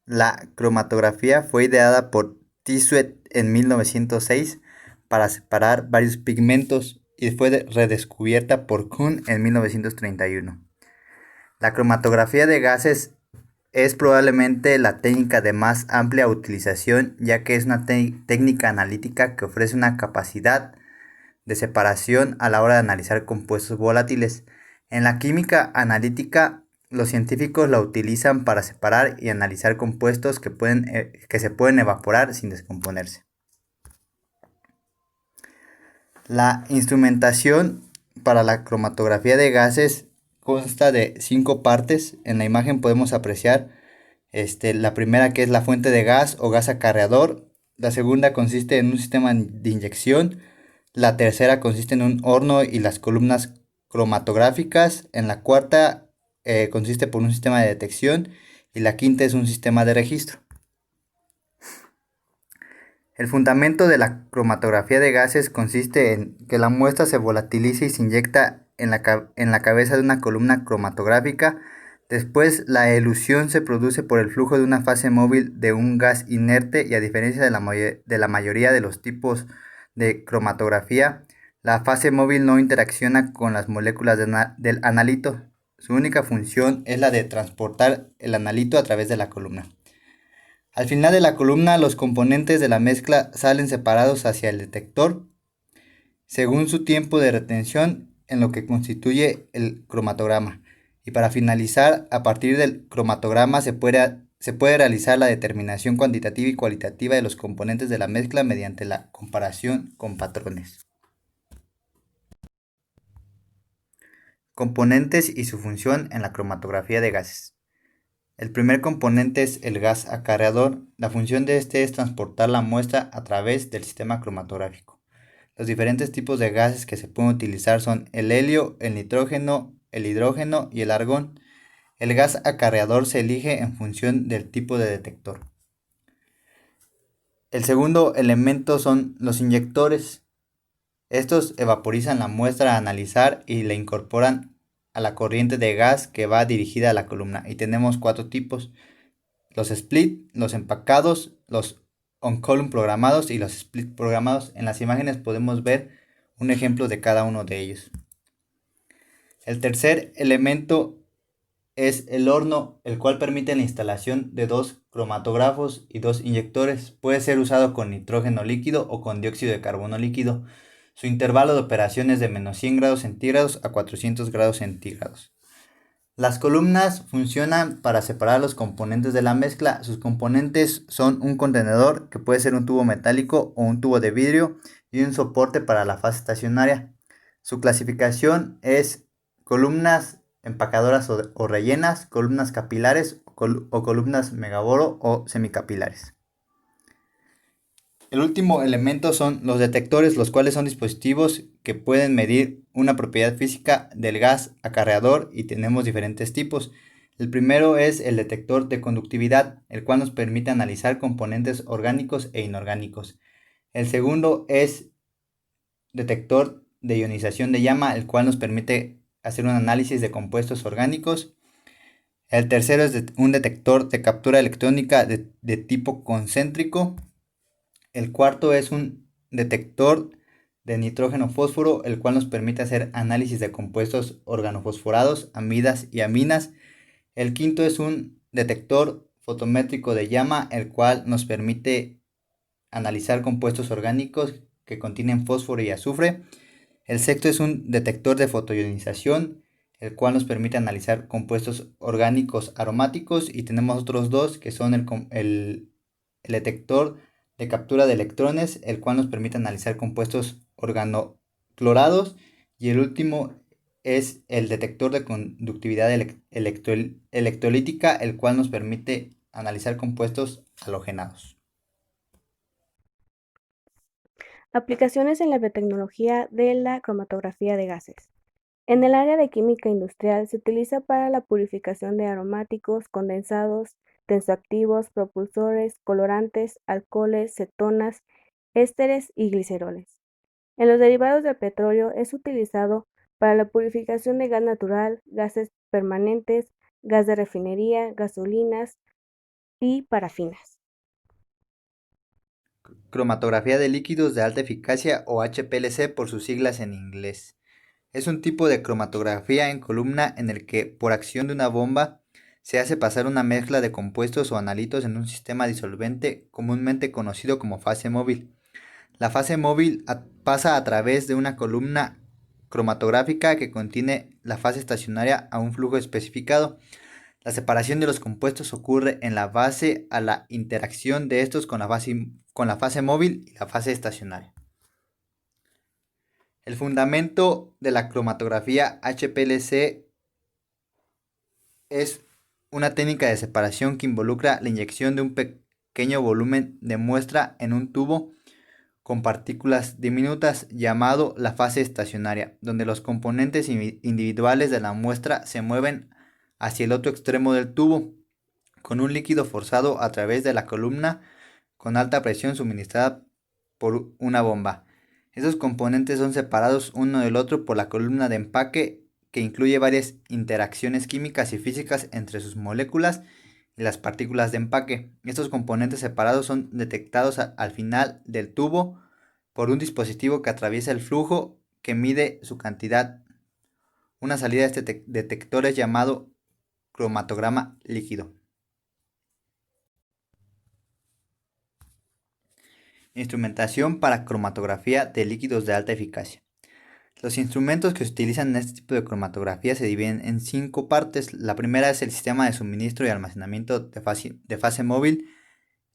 La cromatografía fue ideada por Tissot en 1906 para separar varios pigmentos y fue redescubierta por Kuhn en 1931. La cromatografía de gases es probablemente la técnica de más amplia utilización, ya que es una técnica analítica que ofrece una capacidad de separación a la hora de analizar compuestos volátiles. En la química analítica, los científicos la utilizan para separar y analizar compuestos que se pueden evaporar sin descomponerse. La instrumentación para la cromatografía de gases consta de 5 partes. En la imagen podemos apreciar la primera, que es la fuente de gas o gas acarreador. La segunda consiste en un sistema de inyección. La tercera consiste en un horno y las columnas cromatográficas. En la cuarta consiste por un sistema de detección. Y la quinta es un sistema de registro. El fundamento de la cromatografía de gases consiste en que la muestra se volatiliza y se inyecta en la cabeza de una columna cromatográfica. Después, la elusión se produce por el flujo de una fase móvil de un gas inerte, y a diferencia de la mayoría de los tipos de cromatografía, la fase móvil no interacciona con las moléculas del analito. Su única función es la de transportar el analito a través de la columna. Al final de la columna, los componentes de la mezcla salen separados hacia el detector según su tiempo de retención en lo que constituye el cromatograma. Y para finalizar, a partir del cromatograma se puede realizar la determinación cuantitativa y cualitativa de los componentes de la mezcla mediante la comparación con patrones. Componentes y su función en la cromatografía de gases. El primer componente es el gas acarreador. La función de este es transportar la muestra a través del sistema cromatográfico. Los diferentes tipos de gases que se pueden utilizar son el helio, el nitrógeno, el hidrógeno y el argón. El gas acarreador se elige en función del tipo de detector. El segundo elemento son los inyectores. Estos evaporizan la muestra a analizar y la incorporan a la corriente de gas que va dirigida a la columna. Y tenemos 4 tipos: los split, los empacados, los on-column programados y los split programados. En las imágenes podemos ver un ejemplo de cada uno de ellos. El tercer elemento es el horno, el cual permite la instalación de 2 cromatógrafos y 2 inyectores. Puede ser usado con nitrógeno líquido o con dióxido de carbono líquido. Su intervalo de operación es de -100 °C a 400 °C. Las columnas funcionan para separar los componentes de la mezcla. Sus componentes son un contenedor, que puede ser un tubo metálico o un tubo de vidrio, y un soporte para la fase estacionaria. Su clasificación es columnas empacadoras o rellenas, columnas capilares o columnas megaboro o semicapilares. El último elemento son los detectores, los cuales son dispositivos que pueden medir una propiedad física del gas acarreador, y tenemos diferentes tipos. El primero es el detector de conductividad, el cual nos permite analizar componentes orgánicos e inorgánicos. El segundo es detector de ionización de llama, el cual nos permite hacer un análisis de compuestos orgánicos. El tercero es un detector de captura electrónica de tipo concéntrico. El cuarto es un detector de nitrógeno-fósforo, el cual nos permite hacer análisis de compuestos organofosforados, amidas y aminas. El quinto es un detector fotométrico de llama, el cual nos permite analizar compuestos orgánicos que contienen fósforo y azufre. El sexto es un detector de fotoionización, el cual nos permite analizar compuestos orgánicos aromáticos. Y tenemos otros dos, que son el detector de captura de electrones, el cual nos permite analizar compuestos organoclorados. Y el último es el detector de conductividad electrolítica, el cual nos permite analizar compuestos halogenados. Aplicaciones en la biotecnología de la cromatografía de gases. En el área de química industrial se utiliza para la purificación de aromáticos, condensados, tensoactivos, propulsores, colorantes, alcoholes, cetonas, ésteres y gliceroles. En los derivados del petróleo es utilizado para la purificación de gas natural, gases permanentes, gas de refinería, gasolinas, y parafinas. Cromatografía de líquidos de alta eficacia o HPLC por sus siglas en inglés. Es un tipo de cromatografía en columna en el que, por acción de una bomba, se hace pasar una mezcla de compuestos o analitos en un sistema disolvente comúnmente conocido como fase móvil. La fase móvil pasa a través de una columna cromatográfica que contiene la fase estacionaria a un flujo especificado. La separación de los compuestos ocurre en la base a la interacción de estos con la fase móvil y la fase estacionaria. El fundamento de la cromatografía HPLC es una técnica de separación que involucra la inyección de un pequeño volumen de muestra en un tubo con partículas diminutas llamado la fase estacionaria, donde los componentes individuales de la muestra se mueven hacia el otro extremo del tubo con un líquido forzado a través de la columna con alta presión suministrada por una bomba. Esos componentes son separados uno del otro por la columna de empaque que incluye varias interacciones químicas y físicas entre sus moléculas y las partículas de empaque. Estos componentes separados son detectados al final del tubo por un dispositivo que atraviesa el flujo que mide su cantidad. Una salida de este detector es llamado cromatograma líquido. Instrumentación para cromatografía de líquidos de alta eficacia. Los instrumentos que se utilizan en este tipo de cromatografía se dividen en 5 partes. La primera es el sistema de suministro y almacenamiento de fase móvil.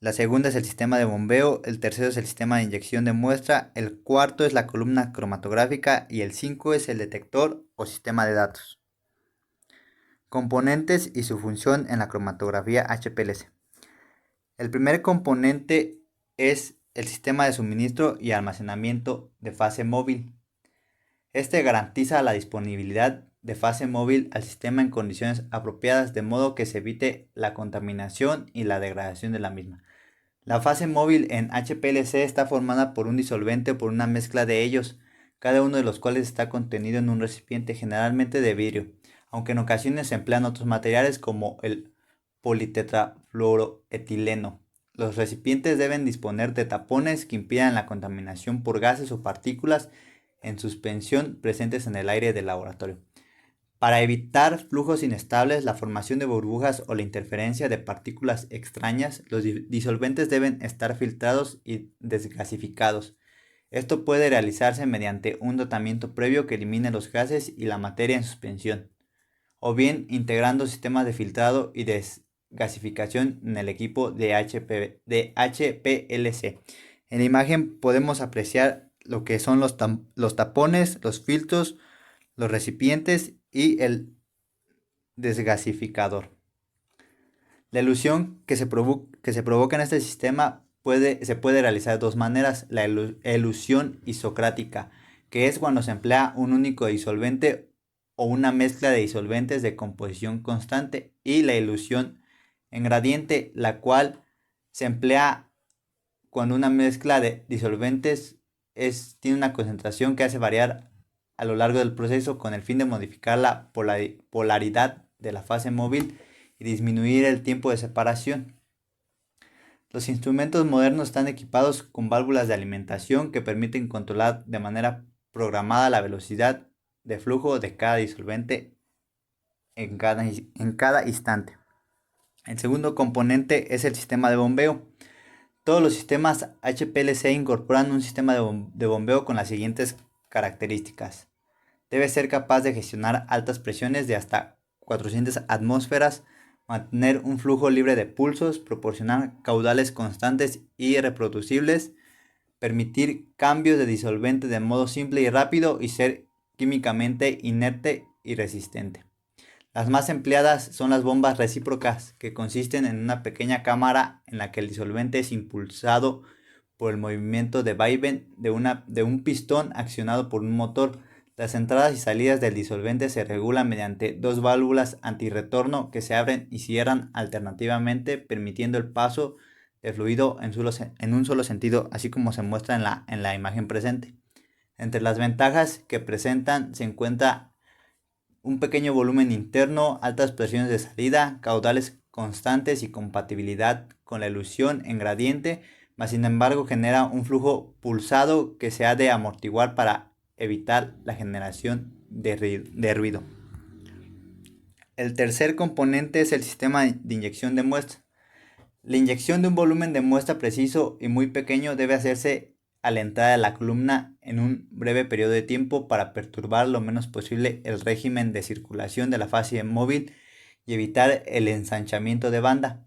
La segunda es el sistema de bombeo. El tercero es el sistema de inyección de muestra. El cuarto es la columna cromatográfica. Y el 5 es el detector o sistema de datos. Componentes y su función en la cromatografía HPLC. El primer componente es el sistema de suministro y almacenamiento de fase móvil. Este garantiza la disponibilidad de fase móvil al sistema en condiciones apropiadas de modo que se evite la contaminación y la degradación de la misma. La fase móvil en HPLC está formada por un disolvente o por una mezcla de ellos, cada uno de los cuales está contenido en un recipiente generalmente de vidrio, aunque en ocasiones se emplean otros materiales como el politetrafluoroetileno. Los recipientes deben disponer de tapones que impidan la contaminación por gases o partículas en suspensión presentes en el aire del laboratorio. Para evitar flujos inestables, la formación de burbujas o la interferencia de partículas extrañas, los disolventes deben estar filtrados y desgasificados. Esto puede realizarse mediante un tratamiento previo que elimine los gases y la materia en suspensión, o bien integrando sistemas de filtrado y desgasificación en el equipo de HPLC. En la imagen podemos apreciar lo que son los tapones, los filtros, los recipientes y el desgasificador. La elusión que se provoca en este sistema se puede realizar de dos maneras: la elusión isocrática, que es cuando se emplea un único disolvente o una mezcla de disolventes de composición constante, y la elusión en gradiente, la cual se emplea cuando una mezcla de disolventes tiene una concentración que hace variar a lo largo del proceso con el fin de modificar la polaridad de la fase móvil y disminuir el tiempo de separación. Los instrumentos modernos están equipados con válvulas de alimentación que permiten controlar de manera programada la velocidad de flujo de cada disolvente en cada instante. El segundo componente es el sistema de bombeo. Todos los sistemas HPLC incorporan un sistema de bombeo con las siguientes características. Debe ser capaz de gestionar altas presiones de hasta 400 atmósferas, mantener un flujo libre de pulsos, proporcionar caudales constantes y reproducibles, permitir cambios de disolvente de modo simple y rápido y ser químicamente inerte y resistente. Las más empleadas son las bombas recíprocas, que consisten en una pequeña cámara en la que el disolvente es impulsado por el movimiento de vaivén de un pistón accionado por un motor. Las entradas y salidas del disolvente se regulan mediante dos válvulas antirretorno que se abren y cierran alternativamente, permitiendo el paso de fluido en un solo sentido, así como se muestra en la imagen presente. Entre las ventajas que presentan se encuentra un pequeño volumen interno, altas presiones de salida, caudales constantes y compatibilidad con la ilusión en gradiente, mas sin embargo genera un flujo pulsado que se ha de amortiguar para evitar la generación de ruido. El tercer componente es el sistema de inyección de muestra. La inyección de un volumen de muestra preciso y muy pequeño debe hacerse a la entrada de la columna en un breve periodo de tiempo para perturbar lo menos posible el régimen de circulación de la fase móvil y evitar el ensanchamiento de banda.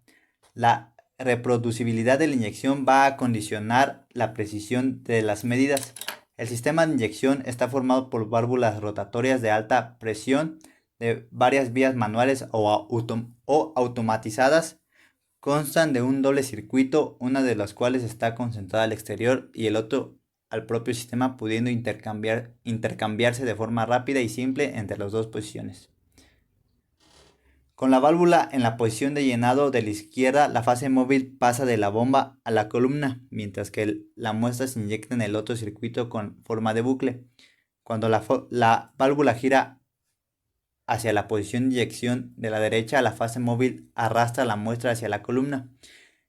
La reproducibilidad de la inyección va a condicionar la precisión de las medidas. El sistema de inyección está formado por válvulas rotatorias de alta presión de varias vías manuales o automatizadas. Constan de un doble circuito, una de las cuales está concentrada al exterior y el otro al propio sistema, pudiendo intercambiarse de forma rápida y simple entre las dos posiciones. Con la válvula en la posición de llenado de la izquierda, la fase móvil pasa de la bomba a la columna, mientras que la muestra se inyecta en el otro circuito con forma de bucle. Cuando la válvula gira hacia la posición de inyección de la derecha, la fase móvil arrastra la muestra hacia la columna.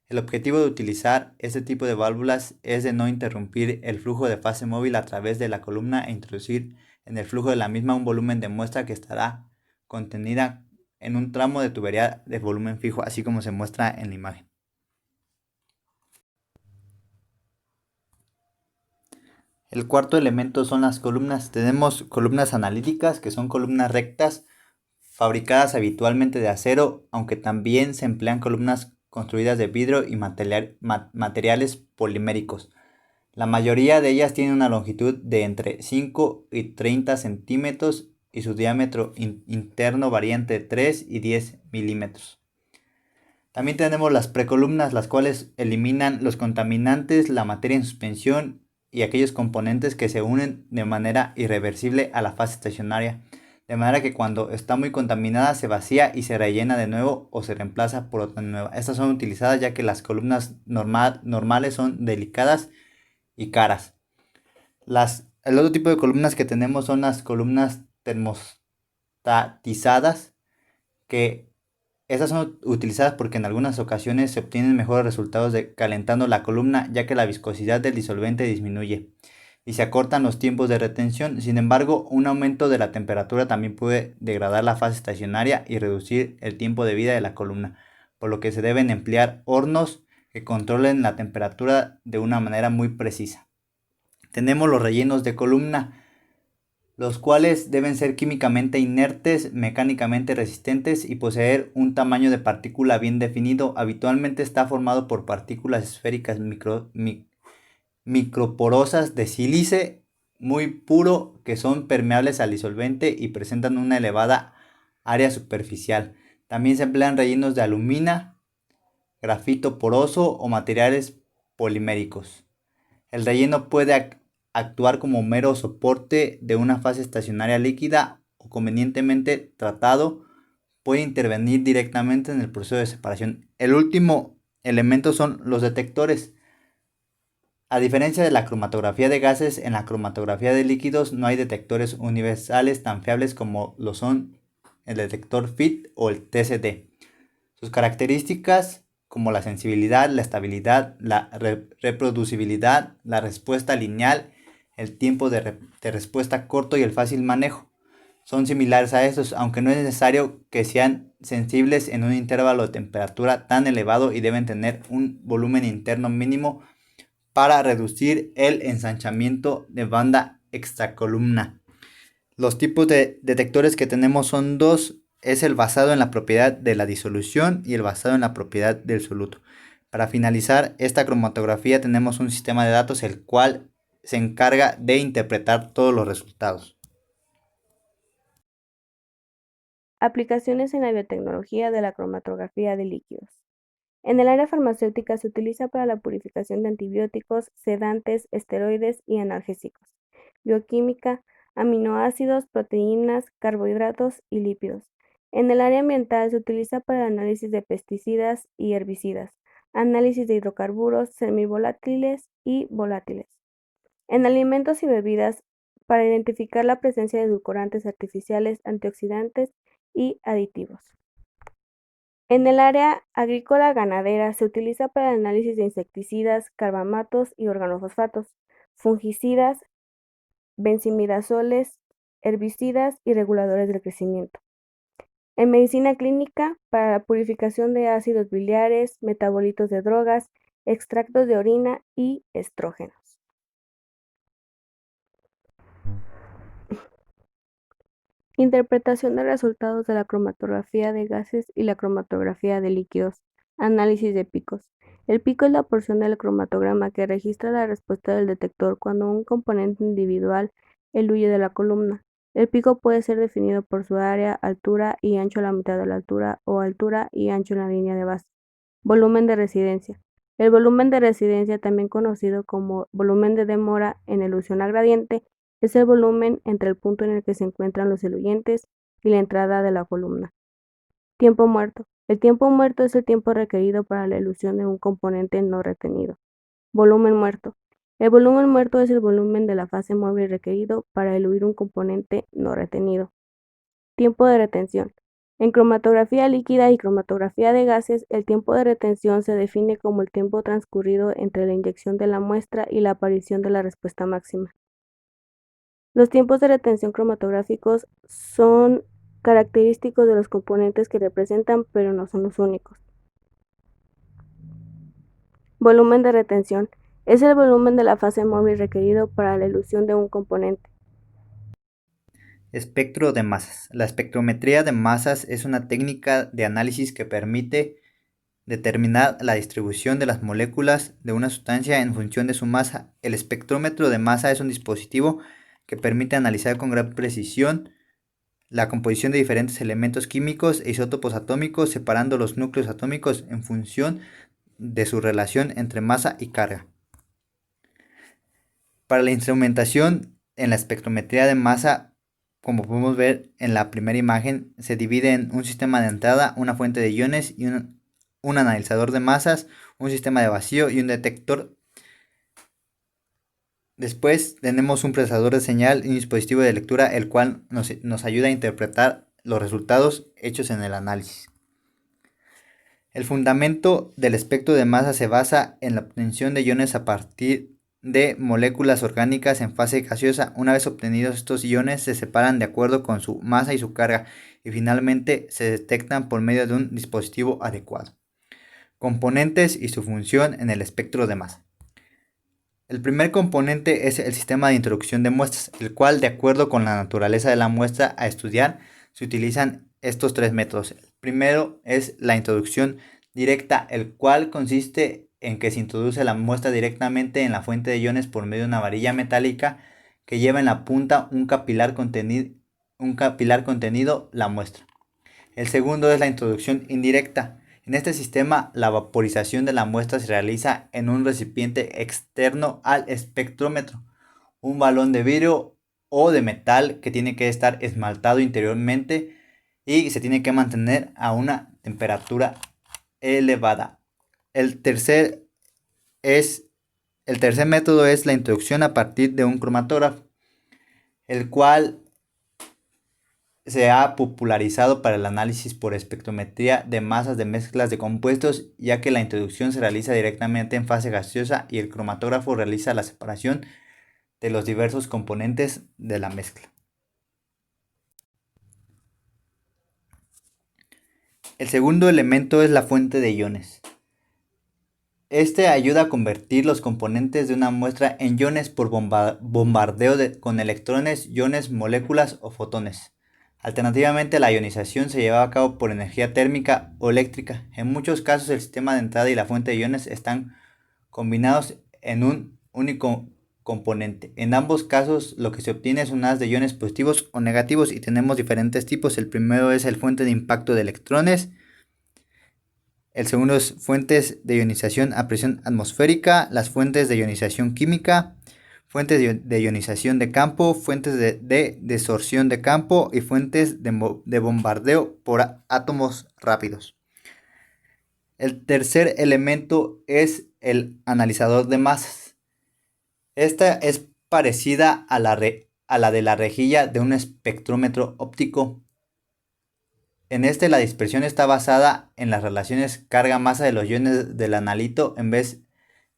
El objetivo de utilizar este tipo de válvulas es de no interrumpir el flujo de fase móvil a través de la columna e introducir en el flujo de la misma un volumen de muestra que estará contenida en un tramo de tubería de volumen fijo, así como se muestra en la imagen. El cuarto elemento son las columnas. Tenemos columnas analíticas, que son columnas rectas fabricadas habitualmente de acero, aunque también se emplean columnas construidas de vidrio y materiales poliméricos. La mayoría de ellas tienen una longitud de entre 5 y 30 centímetros y su diámetro interno varía entre 3 y 10 milímetros. También tenemos las precolumnas, las cuales eliminan los contaminantes, la materia en suspensión y aquellos componentes que se unen de manera irreversible a la fase estacionaria, de manera que cuando está muy contaminada se vacía y se rellena de nuevo o se reemplaza por otra nueva. Estas son utilizadas ya que las columnas normales son delicadas y caras. El otro tipo de columnas que tenemos son las columnas termostatizadas, que estas son utilizadas porque en algunas ocasiones se obtienen mejores resultados calentando la columna, ya que la viscosidad del disolvente disminuye y se acortan los tiempos de retención. Sin embargo, un aumento de la temperatura también puede degradar la fase estacionaria y reducir el tiempo de vida de la columna, por lo que se deben emplear hornos que controlen la temperatura de una manera muy precisa. Tenemos los rellenos de columna, los cuales deben ser químicamente inertes, mecánicamente resistentes y poseer un tamaño de partícula bien definido. Habitualmente está formado por partículas esféricas microporosas de sílice muy puro que son permeables al disolvente y presentan una elevada área superficial. También se emplean rellenos de alumina, grafito poroso o materiales poliméricos. El relleno puede actuar como mero soporte de una fase estacionaria líquida o convenientemente tratado, puede intervenir directamente en el proceso de separación. El último elemento son los detectores. A diferencia de la cromatografía de gases, en la cromatografía de líquidos no hay detectores universales tan fiables como lo son el detector FIT o el TCD. Sus características como la sensibilidad, la estabilidad, la reproducibilidad, la respuesta lineal, el tiempo de respuesta corto y el fácil manejo son similares a estos, aunque no es necesario que sean sensibles en un intervalo de temperatura tan elevado y deben tener un volumen interno mínimo para reducir el ensanchamiento de banda extracolumna. Los tipos de detectores que tenemos son dos, es el basado en la propiedad de la disolución y el basado en la propiedad del soluto. Para finalizar esta cromatografía tenemos un sistema de datos el cual se encarga de interpretar todos los resultados. Aplicaciones en la biotecnología de la cromatografía de líquidos. En el área farmacéutica se utiliza para la purificación de antibióticos, sedantes, esteroides y analgésicos. Bioquímica, aminoácidos, proteínas, carbohidratos y lípidos. En el área ambiental se utiliza para el análisis de pesticidas y herbicidas, análisis de hidrocarburos semivolátiles y volátiles. En alimentos y bebidas, para identificar la presencia de edulcorantes artificiales, antioxidantes y aditivos. En el área agrícola ganadera se utiliza para el análisis de insecticidas, carbamatos y organofosfatos, fungicidas, benzimidazoles, herbicidas y reguladores del crecimiento. En medicina clínica, para la purificación de ácidos biliares, metabolitos de drogas, extractos de orina y estrógenos. Interpretación de resultados de la cromatografía de gases y la cromatografía de líquidos. Análisis de picos. El pico es la porción del cromatograma que registra la respuesta del detector cuando un componente individual eluye de la columna. El pico puede ser definido por su área, altura y ancho a la mitad de la altura o altura y ancho en la línea de base. Volumen de residencia. El volumen de residencia, también conocido como volumen de demora en elusión a gradiente, es el volumen entre el punto en el que se encuentran los eluyentes y la entrada de la columna. Tiempo muerto. El tiempo muerto es el tiempo requerido para la elusión de un componente no retenido. Volumen muerto. El volumen muerto es el volumen de la fase móvil requerido para eluir un componente no retenido. Tiempo de retención. En cromatografía líquida y cromatografía de gases, el tiempo de retención se define como el tiempo transcurrido entre la inyección de la muestra y la aparición de la respuesta máxima. Los tiempos de retención cromatográficos son característicos de los componentes que representan, pero no son los únicos. Volumen de retención. Es el volumen de la fase móvil requerido para la elusión de un componente. Espectro de masas. La espectrometría de masas es una técnica de análisis que permite determinar la distribución de las moléculas de una sustancia en función de su masa. El espectrómetro de masa es un dispositivo que permite analizar con gran precisión la composición de diferentes elementos químicos e isótopos atómicos, separando los núcleos atómicos en función de su relación entre masa y carga. Para la instrumentación en la espectrometría de masa, como podemos ver en la primera imagen, se divide en un sistema de entrada, una fuente de iones y un analizador de masas, un sistema de vacío y un detector. Después tenemos un procesador de señal y un dispositivo de lectura, el cual nos ayuda a interpretar los resultados hechos en el análisis. El fundamento del espectro de masa se basa en la obtención de iones a partir de moléculas orgánicas en fase gaseosa. Una vez obtenidos, estos iones se separan de acuerdo con su masa y su carga y finalmente se detectan por medio de un dispositivo adecuado. Componentes y su función en el espectro de masa. El primer componente es el sistema de introducción de muestras, el cual, de acuerdo con la naturaleza de la muestra a estudiar, se utilizan estos tres métodos. El primero es la introducción directa, el cual consiste en que se introduce la muestra directamente en la fuente de iones por medio de una varilla metálica que lleva en la punta un capilar contenido la muestra. El segundo es la introducción indirecta. En este sistema, la vaporización de la muestra se realiza en un recipiente externo al espectrómetro, un balón de vidrio o de metal que tiene que estar esmaltado interiormente y se tiene que mantener a una temperatura elevada. El tercer, es, el tercer método es la introducción a partir de un cromatógrafo, el cual se ha popularizado para el análisis por espectrometría de masas de mezclas de compuestos, ya que la introducción se realiza directamente en fase gaseosa y el cromatógrafo realiza la separación de los diversos componentes de la mezcla. El segundo elemento es la fuente de iones. Este ayuda a convertir los componentes de una muestra en iones por bombardeo con electrones, iones, moléculas o fotones. Alternativamente, la ionización se lleva a cabo por energía térmica o eléctrica. En muchos casos, el sistema de entrada y la fuente de iones están combinados en un único componente. En ambos casos, lo que se obtiene es un haz de iones positivos o negativos y tenemos diferentes tipos. El primero es el fuente de impacto de electrones. El segundo es fuentes de ionización a presión atmosférica, las fuentes de ionización química, fuentes de ionización de campo, fuentes de desorción de campo y fuentes de bombardeo por átomos rápidos. El tercer elemento es el analizador de masas. Esta es parecida a la de la rejilla de un espectrómetro óptico. En este la dispersión está basada en las relaciones carga-masa de los iones del analito en vez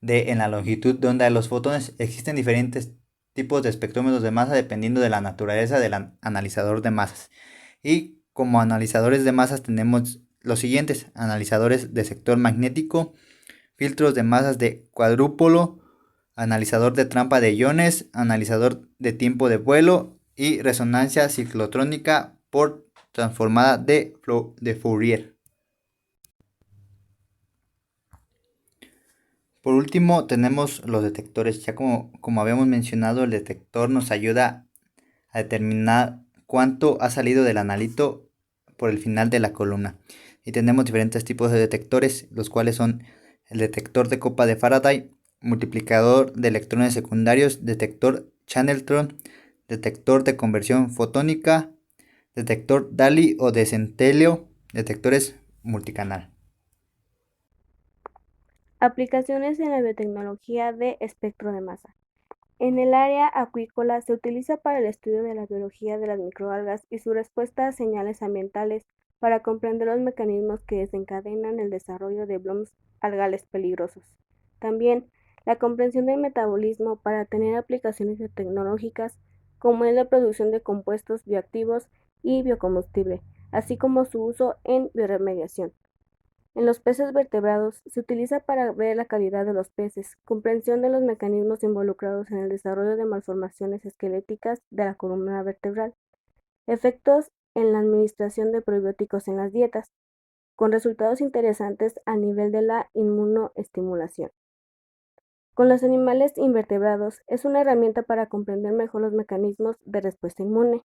de en la longitud de onda de los fotones. Existen diferentes tipos de espectrómetros de masa dependiendo de la naturaleza del analizador de masas. Y como analizadores de masas tenemos los siguientes: analizadores de sector magnético, filtros de masas de cuadrúpolo, analizador de trampa de iones, analizador de tiempo de vuelo y resonancia ciclotrónica por transformada de Fourier. Por último tenemos los detectores. Ya como habíamos mencionado, el detector nos ayuda a determinar cuánto ha salido del analito por el final de la columna. Y tenemos diferentes tipos de detectores, los cuales son el detector de copa de Faraday, multiplicador de electrones secundarios, detector Chandlertron, detector de conversión fotónica, detector Dali o de centelio, detectores multicanal. Aplicaciones en la biotecnología de espectro de masa. En el área acuícola se utiliza para el estudio de la biología de las microalgas y su respuesta a señales ambientales para comprender los mecanismos que desencadenan el desarrollo de blooms algales peligrosos. También la comprensión del metabolismo para tener aplicaciones biotecnológicas como es la producción de compuestos bioactivos y biocombustible, así como su uso en bioremediación. En los peces vertebrados se utiliza para ver la calidad de los peces, comprensión de los mecanismos involucrados en el desarrollo de malformaciones esqueléticas de la columna vertebral, efectos en la administración de probióticos en las dietas, con resultados interesantes a nivel de la inmunoestimulación. Con los animales invertebrados es una herramienta para comprender mejor los mecanismos de respuesta inmune,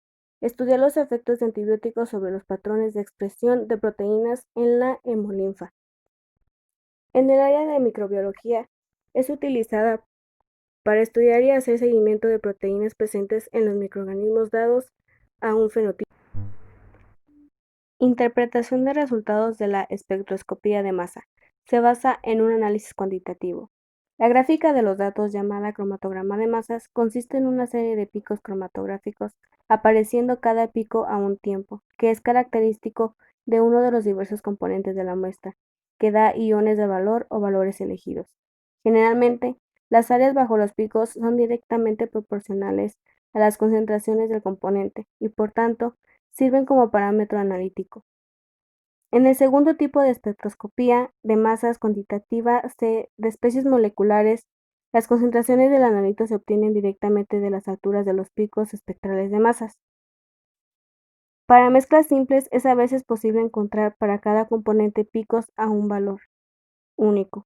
estudiar los efectos de antibióticos sobre los patrones de expresión de proteínas en la hemolinfa. En el área de microbiología es utilizada para estudiar y hacer seguimiento de proteínas presentes en los microorganismos dados a un fenotipo. Interpretación de resultados de la espectroscopía de masa. Se basa en un análisis cuantitativo. La gráfica de los datos, llamada cromatograma de masas, consiste en una serie de picos cromatográficos, apareciendo cada pico a un tiempo, que es característico de uno de los diversos componentes de la muestra, que da iones de valor o valores elegidos. Generalmente, las áreas bajo los picos son directamente proporcionales a las concentraciones del componente y, por tanto, sirven como parámetro analítico. En el segundo tipo de espectroscopía de masas cuantitativa de especies moleculares, las concentraciones del analito se obtienen directamente de las alturas de los picos espectrales de masas. Para mezclas simples es a veces posible encontrar para cada componente picos a un valor único.